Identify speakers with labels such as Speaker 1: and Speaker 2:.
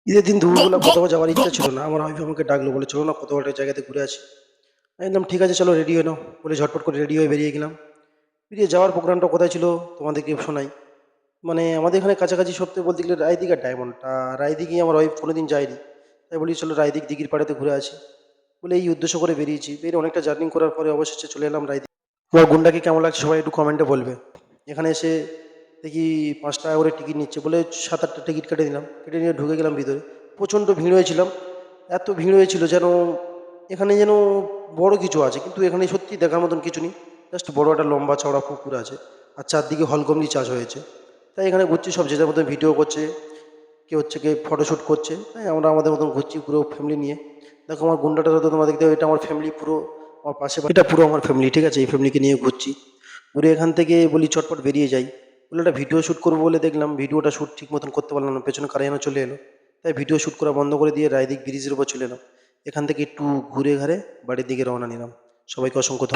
Speaker 1: ঈদের দিন দুপুরবেলা কোথাও যাওয়ার ইচ্ছা ছিল না। আমার ওয়াইফ আমাকে ডাকলো, বলে চলো না কোথাও একটা জায়গাতে ঘুরে আসি। আমি বললাম ঠিক আছে চলো, রেডি হয়ে নাও। বলে ঝটপট করে রেডি হয়ে বেরিয়ে গেলাম। বেরিয়ে যাওয়ার প্রোগ্রামটা কোথায় ছিল তোমাদেরকে শোনাই। মানে আমাদের এখানে কাছাকাছি সবথেকে বলতে গেলে রায়দিঘি আর ডায়মন্ডটা, রায়দিঘি আমার ওয়াইফ কোনোদিন যায়নি। তাই বলি চলো রায়দিঘি দিঘির পাড়েতে ঘুরে আসি। বলে এই উদ্দেশ্য করে বেরিয়েছি। বেরিয়ে অনেকটা জার্নি করার পরে অবশেষে চলে এলাম রায়দিঘি। তোমার গুন্ডাকে কেমন লাগছে সবাই একটু কমেন্টে বলবে। এখানে এসে দেখি 5 টাকা করে টিকিট নিচ্ছে, বলে 7-8টা টিকিট কেটে নিলাম। কেটে নিয়ে ঢুকে গেলাম ভিতরে। প্রচণ্ড ভিড় হয়েছিলাম। এত ভিড় হয়েছিল যেন এখানে যেন বড় কিছু আছে, কিন্তু এখানে সত্যি দেখার মতন কিছু নেই। জাস্ট বড় একটা লম্বা চওড়া পুকুর আছে, আর চারদিকে হলগম্বি চাষ হয়েছে। তাই এখানে ঘুরছি, সব যে যার মতন ভিডিও করছে, কেউ হচ্ছে কি ফটোশ্যুট করছে। তাই আমরা আমাদের মতন ঘুরছি পুরো ফ্যামিলি নিয়ে। দেখো আমার গুন্ডাটা তো তোমাদের দেখতে, এটা আমার ফ্যামিলি পুরো। আমার পাশে এটা পুরো আমার ফ্যামিলি, ঠিক আছে? এই ফ্যামিলিকে নিয়ে ঘুরছি। ঘুরে এখান থেকে বলি চটপট বেরিয়ে যাই। বলে একটা ভিডিও শ্যুট করবো বলে দেখলাম ভিডিওটা শ্যুট ঠিক মতন করতে পারলাম না, পেছনে কারা যেন চলে এলো। তাই ভিডিও শ্যুট করা বন্ধ করে দিয়ে রায়দিঘি ব্রিজের উপর চলে এলাম। এখান থেকে একটু ঘুরে ঘারে বাড়ির দিকে রওনা নিলাম। সবাইকে অসংখ্য